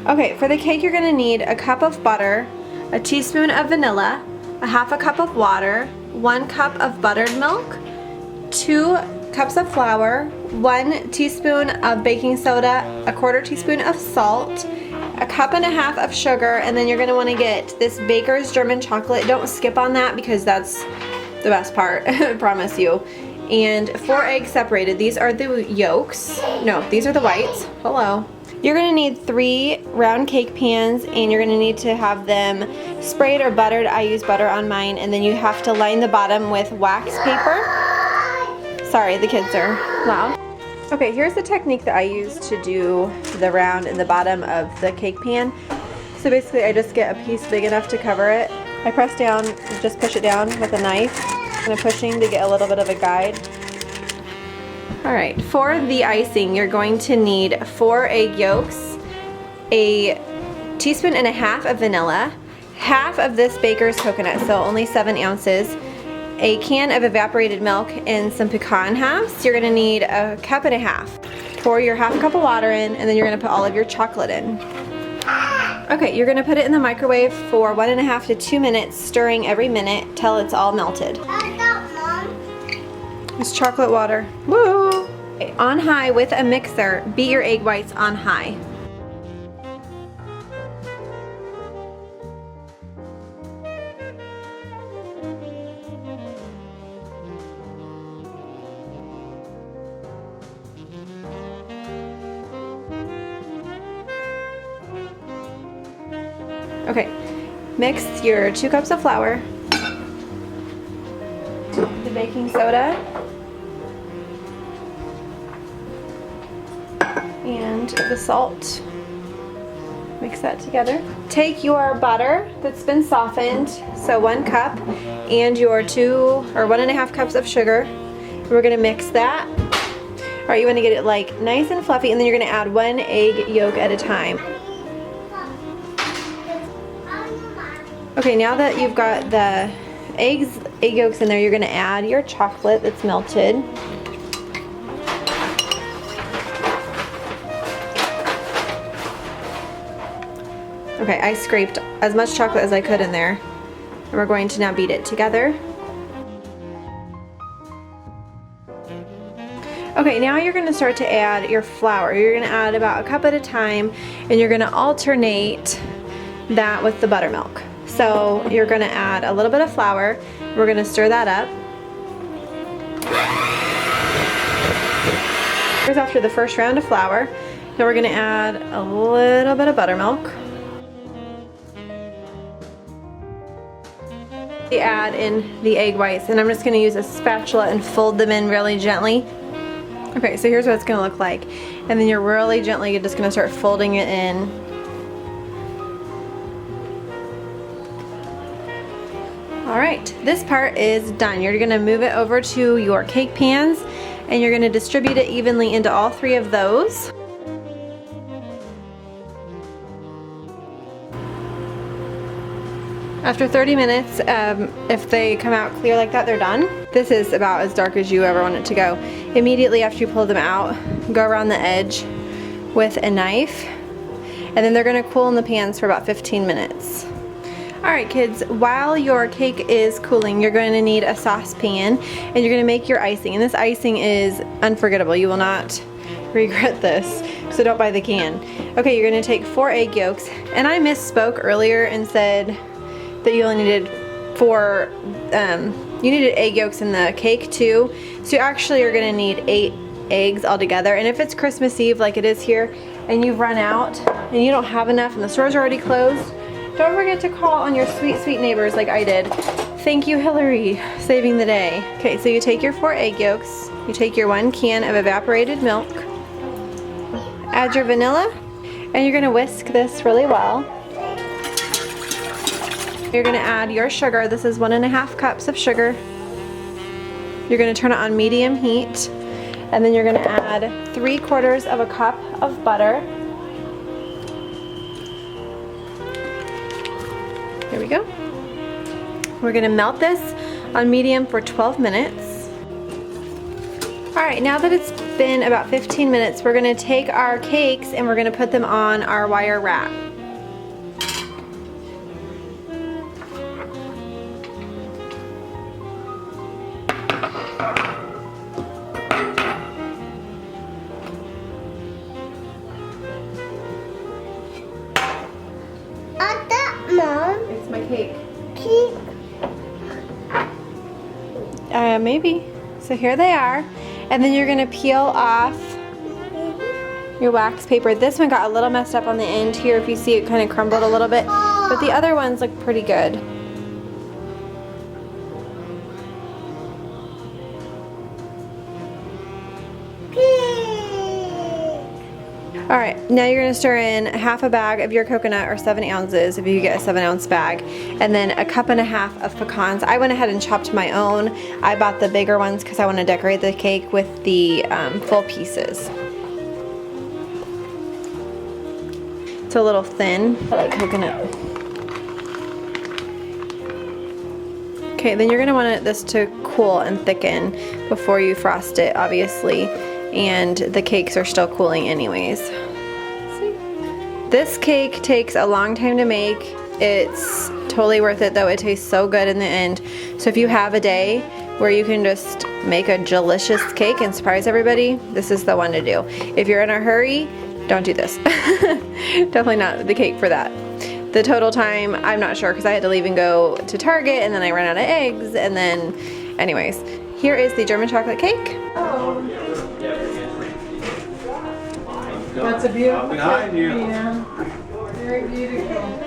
Okay, for the cake you're gonna need a cup of butter, a teaspoon of vanilla, a half a cup of water, 1 cup of buttered milk, 2 cups of flour, 1 teaspoon of baking soda, a 1/4 teaspoon of salt, a cup and a half of sugar, and then you're gonna wanna get this Baker's German chocolate. Don't skip on that because that's the best part, I promise you. And 4 eggs separated. These are the yolks. No, these are the whites. Hello. You're gonna need 3 round cake pans, and you're gonna need to have them sprayed or buttered. I use butter on mine, and then you have to line the bottom with wax paper. Sorry, the kids are loud. Okay, here's the technique that I use to do the round in the bottom of the cake pan. So basically I just get a piece big enough to cover it. I press down, just push it down with a knife, and I'm pushing to get a little bit of a guide. Alright, for the icing you're going to need 4 egg yolks, a teaspoon and a half of vanilla, half of this Baker's coconut, so only 7 ounces, a can of evaporated milk, and some pecan halves. You're gonna need a cup and a half. Pour your half cup of water in, and then you're gonna put all of your chocolate in. Okay, you're gonna put it in the microwave for 1.5 to 2 minutes, stirring every minute till it's all melted. It's chocolate water. Woo! Okay, on high with a mixer, beat your egg whites on high. Okay, mix your 2 cups of flour, the baking soda, and the salt. Mix that together. Take your butter that's been softened, so 1 cup, and your 2 or 1.5 cups of sugar. We're gonna mix that. All right, you wanna get it like nice and fluffy, and then you're gonna add 1 egg yolk at a time. Okay, now that you've got the egg yolks in there, you're gonna add your chocolate that's melted. Okay, I scraped as much chocolate as I could in there, and we're going to now beat it together. Okay, now you're gonna start to add your flour. You're gonna add about a cup at a time, and you're gonna alternate that with the buttermilk. So you're gonna add a little bit of flour. We're gonna stir that up. Here's after the first round of flour. Now we're gonna add a little bit of buttermilk. We add in the egg whites, and I'm just gonna use a spatula and fold them in really gently. Okay, so here's what it's gonna look like. And then you're really gently just gonna start folding it in. Alright, this part is done. You're gonna move it over to your cake pans, and you're gonna distribute it evenly into all 3 of those. After 30 minutes, if they come out clear like that, they're done. This is about as dark as you ever want it to go. Immediately after you pull them out, go around the edge with a knife, and then they're gonna cool in the pans for about 15 minutes. Alright kids, while your cake is cooling, you're going to need a saucepan, and you're going to make your icing. And this icing is unforgettable. You will not regret this, so don't buy the can. Okay, you're going to take 4 egg yolks, and I misspoke earlier and said that you only needed 4, you needed egg yolks in the cake too. So you actually are going to need 8 eggs altogether. And if it's Christmas Eve like it is here, and you've run out, and you don't have enough, and the stores are already closed, don't forget to call on your sweet, sweet neighbors like I did. Thank you, Hillary, saving the day. Okay, so you take your 4 egg yolks, you take your 1 can of evaporated milk, add your vanilla, and you're gonna whisk this really well. You're gonna add your sugar. This is 1.5 cups of sugar. You're gonna turn it on medium heat, and then you're gonna add 3/4 of a cup of butter. There we go. We're gonna melt this on medium for 12 minutes. Alright, now that it's been about 15 minutes, we're going to take our cakes and we're going to put them on our wire wrap. Mom? It's my cake. Cake? Maybe. So here they are. And then you're going to peel off your wax paper. This one got a little messed up on the end here. If you see, it kind of crumbled a little bit. But the other ones look pretty good. Alright, now you're going to stir in half a bag of your coconut, or 7 ounces if you get a 7-ounce bag, and then a cup and a half of pecans. I went ahead and chopped my own. I bought the bigger ones because I want to decorate the cake with the full pieces. It's a little thin. I like coconut. Okay, then you're going to want this to cool and thicken before you frost it, obviously. And the cakes are still cooling anyways. This cake takes a long time to make. It's totally worth it though. It tastes so good in the end. So if you have a day where you can just make a delicious cake and surprise everybody, this is the one to do. If you're in a hurry, don't do this. Definitely not the cake for that. The total time, I'm not sure because I had to leave and go to Target and then I ran out of eggs and then anyways. Here is the German chocolate cake. That's a beautiful behind you. Yeah. Very beautiful.